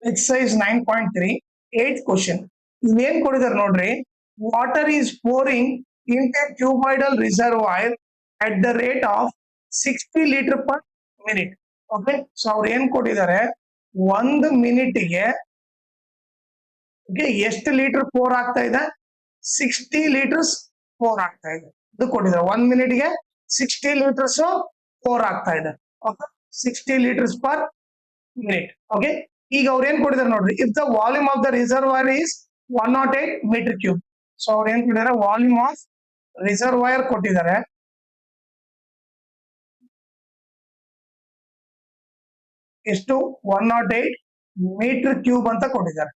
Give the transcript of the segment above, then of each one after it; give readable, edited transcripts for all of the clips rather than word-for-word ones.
Exercise 9.3, 8th question. ಏನ್ ಕೊಡಿದಾರೆ ನೋಡ್ರಿ, water is pouring into a cuboidal reservoir at the rate of 60 litre per minute. Okay, so ಅವ್ರು ಏನ್ ಕೊಟ್ಟಿದ್ದಾರೆ, 1 ಮಿನಿಟ್ಗೆ ಎಷ್ಟು litre four ಆಗ್ತಾ ಇದೆ, 60 ಲೀಟರ್ಸ್ ಪೋರ್ ಆಗ್ತಾ ಇದೆ. ಇದು ಕೊಟ್ಟಿದ್ದಾರೆ, 1 ಮಿನಿಟ್ಗೆ 60 ಲೀಟರ್ಸ್ ಪೋರ್ ಆಗ್ತಾ ಇದೆ. Okay, 60 litres per minute. Okay, ಈಗ ಅವ್ರು ಏನ್ ಕೊಟ್ಟಿದ್ದಾರೆ ನೋಡ್ರಿ, if the volume of the reservoir is 108 metre cube. So ಅವ್ರು ಏನ್ ಕೊಟ್ಟಿದ್ದಾರೆ, ವಾಲ್ಯೂಮ್ ಆಫ್ ರಿಸರ್ವಾಯರ್ ಕೊಟ್ಟಿದ್ದಾರೆ, ಎಷ್ಟು 108 ಮೀಟರ್ ಕ್ಯೂಬ್ ಅಂತ ಕೊಟ್ಟಿದ್ದಾರೆ.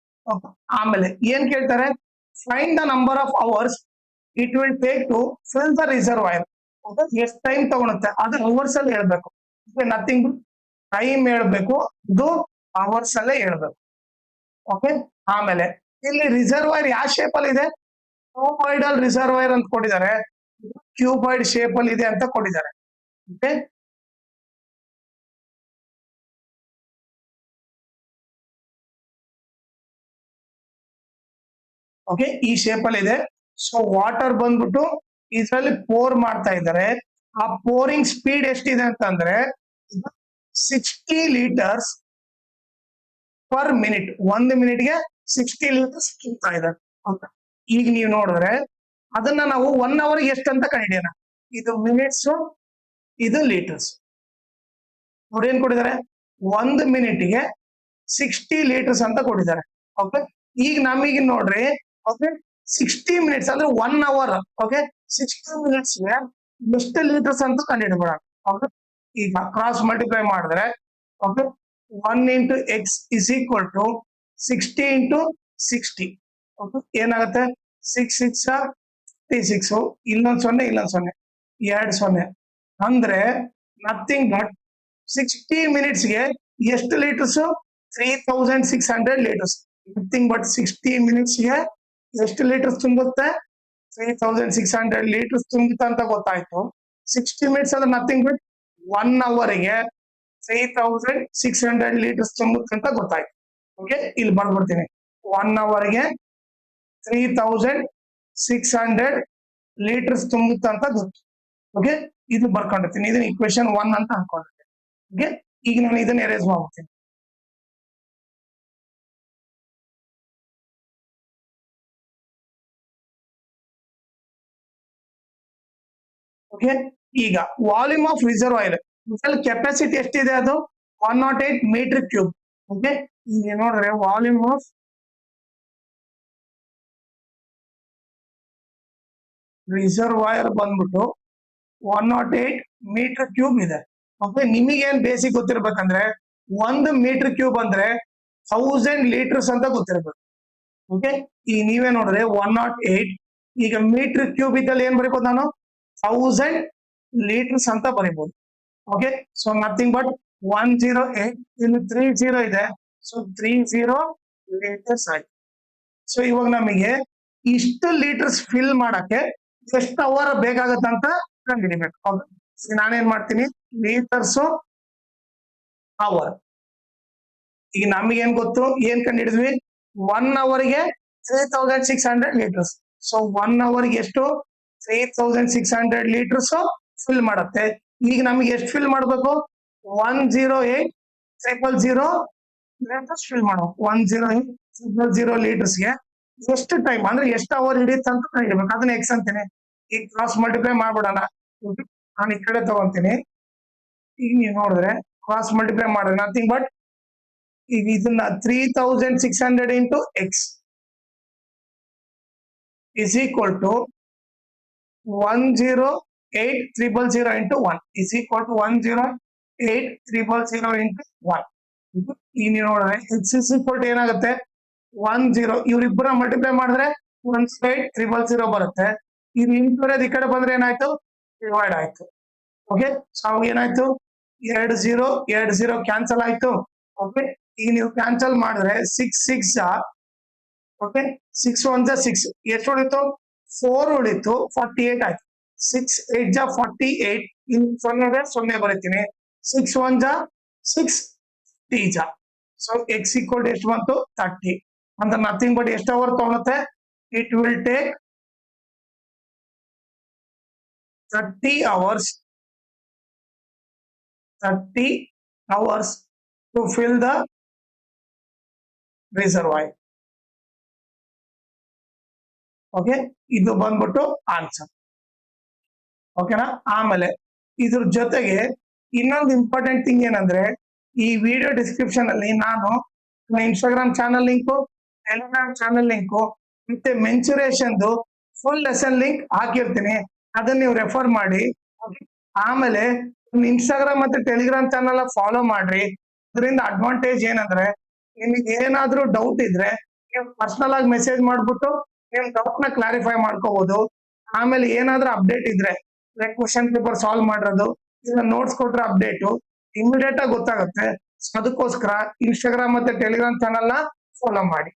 ಆಮೇಲೆ ಏನ್ ಕೇಳ್ತಾರೆ, find the number of hours it will take to fill the reservoir. ಎಷ್ಟು ಟೈಮ್ ತಗೊಳುತ್ತೆ ಅದು ಅವರ್ಸ್ ಅಲ್ಲಿ ಹೇಳ್ಬೇಕು. ನಥಿಂಗ್ ಟೈಮ್ ಹೇಳ್ಬೇಕು, ಇದು ಅವರ್ಸ್ ಅಲ್ಲೇ ಹೇಳ್ಬೇಕು. ಓಕೆ, ಆಮೇಲೆ ಇಲ್ಲಿ ರಿಸರ್ವಾಯರ್ ಯಾವ ಶೇಪ್ ಅಲ್ಲಿ ಇದೆ, ಕ್ಯೂಬಾಯ್ಡಲ್ ರಿಸರ್ವಾಯರ್ ಅಂತ ಕೊಟ್ಟಿದ್ದಾರೆ, ಕ್ಯೂಬಾಯ್ಡ್ ಶೇಪ್ ಅಲ್ಲಿ ಇದೆ ಅಂತ ಕೊಟ್ಟಿದ್ದಾರೆ. ಓಕೆ, ಓಕೆ, ಈ ಶೇಪ್ ಅಲ್ಲಿ ಇದೆ. ಸೊ ವಾಟರ್ ಬಂದ್ಬಿಟ್ಟು ಇದರಲ್ಲಿ ಪೋರ್ ಮಾಡ್ತಾ ಇದ್ದಾರೆ. ಆ ಪೋರಿಂಗ್ ಸ್ಪೀಡ್ ಎಷ್ಟಿದೆ ಅಂತಂದ್ರೆ 60 ಲೀಟರ್ಸ್ ಪರ್ ಮಿನಿಟ್. 1 ಮಿನಿಟ್ಗೆ 60 ಲೀಟರ್ಸ್ ತುಂಬ್ತಾ ಇದ್ದಾರೆ. ಈಗ ನೀವು ನೋಡಿದ್ರೆ ಅದನ್ನ ನಾವು 1 ಅವರ್ ಎಷ್ಟು ಅಂತ ಕಂಡಿಡಿಯೋಣ. ಇದು ಮಿನಿಟ್ಸ್, ಇದು ಲೀಟರ್ಸ್. ಅವ್ರು ಏನ್ ಕೊಟ್ಟಿದ್ದಾರೆ, 1 ಮಿನಿಟ್ಗೆ 60 ಲೀಟರ್ಸ್ ಅಂತ ಕೊಟ್ಟಿದ್ದಾರೆ. ಓಕೆ, ಈಗ ನಮಗೆ ನೋಡ್ರಿ, ಓಕೆ 60 ಮಿನಿಟ್ಸ್ ಅಂದ್ರೆ 1 ಅವರ್. ಓಕೆ, 60 ಮಿನಿಟ್ಸ್ ಎಷ್ಟು ಲೀಟರ್ಸ್ ಅಂತ ಕಂಡುಹಿಡಬೇಡ. ಓಕೆ, ಈಗ ಕ್ರಾಸ್ ಮಲ್ಟಿಪ್ಲೈ ಮಾಡಿದ್ರೆ, okay 1 into X is equal to 60 into 60. Okay, ಏನಾಗುತ್ತೆ, 6 6 36, ಇಲ್ಲೊಂದು 0 ಇಲ್ಲೊಂದು 0, 2 0 ಅಂದ್ರೆ ನಥಿಂಗ್ ಬಟ್ 60 ಮಿನಿಟ್ಸ್ಗೆ ಎಷ್ಟು ಲೀಟರ್ಸ್, 3600 ಲೀಟರ್ಸ್. ನಥಿಂಗ್ ಬಟ್ 60 ಮಿನಿಟ್ಸ್ಗೆ ಎಷ್ಟು ಲೀಟರ್ಸ್ ತುಂಬುತ್ತೆ, 3600 ಲೀಟರ್ಸ್ ತುಂಬುತ್ತೆ ಅಂತ ಗೊತ್ತಾಯ್ತು. 60 ಮಿನಿಟ್ಸ್ ಅಂದ್ರೆ ನಥಿಂಗ್ ಬಟ್ 1 ಅವರ್ಗೆ 3600 ಲೀಟರ್ಸ್ ತುಂಬುತ್ತೆ ಅಂತ ಗೊತ್ತಾಯ್ತು. ಓಕೆ, ಇಲ್ಲಿ ಬರ್ಬಿಡ್ತೀನಿ, 1 ಅವರ್ಗೆ 3600 ಲೀಟರ್ಸ್ ತುಂಬುತ್ತೆ ಅಂತ ಗೊತ್ತು. ಓಕೆ, ಇದು ಬರ್ಕೊಂಡಿರ್ತೀನಿ, ಇದನ್ನ ಇಕ್ವೇಶನ್ 1 ಅಂತ ಅನ್ಕೊಂಡಿರ್ತೀನಿ. ಓಕೆ, ಈಗ ನಾನು ಇದನ್ನ ಎರೇಸ್ ಮಾಡ್ಬಿಡ್ತೀನಿ. ಓಕೆ, ಈಗ ವಾಲ್ಯೂಮ್ ಆಫ್ ರಿಸರ್ವಾಯರ್ ಕೆಪಾಸಿಟಿ ಎಷ್ಟಿದೆ, ಅದು 108 ಮೀಟರ್ ಕ್ಯೂಬ್. ಓಕೆ, ಈಗ ನೋಡ್ರೆ ವಾಲ್ಯೂಮ್ ಆಫ್ ರಿಸರ್ವಾಯರ್ ಬಂದ್ಬಿಟ್ಟು 108 ಮೀಟರ್ ಕ್ಯೂಬ್ ಇದೆ. ಓಕೆ, ನಿಮಗೇನ್ ಬೇಸಿಕ್ ಗೊತ್ತಿರ್ಬೇಕಂದ್ರೆ 1 ಮೀಟರ್ ಕ್ಯೂಬ್ ಅಂದ್ರೆ 1000 ಲೀಟರ್ಸ್ ಅಂತ ಗೊತ್ತಿರ್ಬೇಕು. ಓಕೆ, ಈಗ ನೀವೇ ನೋಡ್ರೆ 108, ಈಗ ಮೀಟರ್ ಕ್ಯೂಬ್ ಇದ್ದಲ್ಲಿ ಏನ್ ಬರೀಬಹುದು, ನಾನು 1000 ಲೀಟರ್ಸ್ ಅಂತ ಬರೀಬಹುದು. ಓಕೆ, ಸೊ ನಥಿಂಗ್ ಬಟ್ 108, ಇಲ್ಲಿ 30 ಇದೆ, ಸೊ 30 ಲೀಟರ್ಸ್ ಆಯ್ತು. ಸೊ ಇವಾಗ ನಮಗೆ ಇಷ್ಟು ಲೀಟರ್ಸ್ ಫಿಲ್ ಮಾಡಕ್ಕೆ ಎಷ್ಟು ಅವರ್ ಬೇಕಾಗತ್ತೆ ಅಂತ ಕಂಡುಹಿಡಿಬೇಕು. ನಾನೇನ್ ಮಾಡ್ತೀನಿ, ಲೀಟರ್ಸ್ ಅವರ್. ಈಗ ನಮಗೇನ್ ಗೊತ್ತು, ಏನ್ ಕಂಡುಹಿಡಿದ್ವಿ, 1 ಅವರ್ಗೆ 3600 ಲೀಟರ್ಸ್. ಸೊ 1 ಅವರ್ಗೆ ಎಷ್ಟು, 3600 ಲೀಟರ್ಸ್ ಫಿಲ್ ಮಾಡುತ್ತೆ. ಈಗ ನಮಗೆ ಎಷ್ಟು ಫಿಲ್ ಮಾಡಬೇಕು, 108,000 ಲೀಟರ್ಸ್ ಫಿಲ್ ಮಾಡಬೇಕು. 108,000 ಲೀಟರ್ಸ್ಗೆ ಎಷ್ಟು ಟೈಮ್ ಅಂದ್ರೆ ಎಷ್ಟು ಅವರ್ ಹಿಡಿಯುತ್ತೆ ಅಂತ ಕಂಡುಹಿಡಬೇಕು. ಅದನ್ನ ಎಕ್ಸ್ ಅಂತೀನಿ. ಈಗ ಕ್ರಾಸ್ ಮಲ್ಟಿಪ್ಲೈ ಮಾಡ್ಬಿಡೋಣ. ನಾನು ಈ ಕಡೆ ತಗೊಂತೀನಿ. ಈಗ ನೀವು ನೋಡಿದ್ರೆ ಕ್ರಾಸ್ ಮಲ್ಟಿಪ್ಲೈ ಮಾಡಿದ್ರೆ ನಥಿಂಗ್ ಬಟ್ ಈಗ ಇದನ್ನ 3600 into X is equal to 108,000 into 1 is equal to 108,000 into 1. ಈಗ ನೀವು ನೋಡಿದ್ರೆ x is equal to ಏನಾಗುತ್ತೆ, 10, ಇವ್ರಿಬ್ಬರ ಮಲ್ಟಿಪ್ಲೈ ಮಾಡಿದ್ರೆ 108,000 ಬರುತ್ತೆ. ಇದು ಇಂಟು ಈ ಕಡೆ ಬಂದ್ರೆ ಏನಾಯ್ತು, ಡಿವೈಡ್ ಆಯ್ತು. ಓಕೆ, ಸೊ ಏನಾಯ್ತು, 20 ಕ್ಯಾನ್ಸಲ್ ಆಯ್ತು. ಓಕೆ, ಈಗ ನೀವು ಕ್ಯಾನ್ಸಲ್ ಮಾಡಿದ್ರೆ 6 6 ಓಕೆ 6 1 6 ಎಷ್ಟು ಉಳಿತು, 4 ಉಳಿತು, 48 ಆಯ್ತು. 6 8 48, ಇನ್ನು 0 ಬರೀತೀನಿ. 6 1 6 3 ಸೊ ಎಕ್ಸ್ ಈಕ್ವಲ್ ಎಷ್ಟು ಬಂತು 30 ಅಂದ್ರೆ ನಥಿಂಗ್ ಬಟ್ ಎಷ್ಟು ಅವರ್ ತಗೊಳುತ್ತೆ it will take 30 hours 30 hours to fill the reservoir. Okay ಇದು ಬಂದ್ಬಿಟ್ಟು ಆನ್ಸರ್ ಓಕೆನಾ. ಆಮೇಲೆ ಇದ್ರ ಜೊತೆಗೆ ಇನ್ನೊಂದು ಇಂಪಾರ್ಟೆಂಟ್ ಥಿಂಗ್ ಏನಂದ್ರೆ ಈ ವಿಡಿಯೋ ಡಿಸ್ಕ್ರಿಪ್ಷನ್ ಅಲ್ಲಿ ನಾನು Instagram channel link, Telegram channel link ಮತ್ತೆ ಮೆನ್ಸುರೇಷನ್ ಫುಲ್ ಲೆಸನ್ ಲಿಂಕ್ ಹಾಕಿರ್ತೀನಿ, ಅದನ್ನ ನೀವು ರೆಫರ್ ಮಾಡಿ. ಆಮೇಲೆ ಇನ್ಸ್ಟಾಗ್ರಾಮ್ ಮತ್ತೆ ಟೆಲಿಗ್ರಾಮ್ ಚಾನಲ್ ಫಾಲೋ ಮಾಡ್ರಿ. ಇದರಿಂದ ಅಡ್ವಾಂಟೇಜ್ ಏನಂದ್ರೆ ನಿಮಗೆ ಏನಾದ್ರೂ ಡೌಟ್ ಇದ್ರೆ ನೀವು ಪರ್ಸನಲ್ ಆಗಿ ಮೆಸೇಜ್ ಮಾಡ್ಬಿಟ್ಟು ನಿಮ್ ಡೌಟ್ ನ ಕ್ಲಾರಿಫೈ ಮಾಡ್ಕೋಬಹುದು. ಆಮೇಲೆ ಏನಾದ್ರೂ ಅಪ್ಡೇಟ್ ಇದ್ರೆ ಲೈಕ್ ಕ್ವಶನ್ ಪೇಪರ್ ಸಾಲ್ವ್ ಮಾಡಿರೋದು ಇದನ್ನ ನೋಟ್ಸ್ ಕೊಟ್ರೆ ಅಪ್ಡೇಟು ಇಮಿಡಿಯೇಟ್ ಆಗಿ ಗೊತ್ತಾಗುತ್ತೆ. ಅದಕ್ಕೋಸ್ಕರ ಇನ್ಸ್ಟಾಗ್ರಾಮ್ ಮತ್ತೆ ಟೆಲಿಗ್ರಾಮ್ ಚಾನಲ್ ನ ಫಾಲೋ ಮಾಡಿ.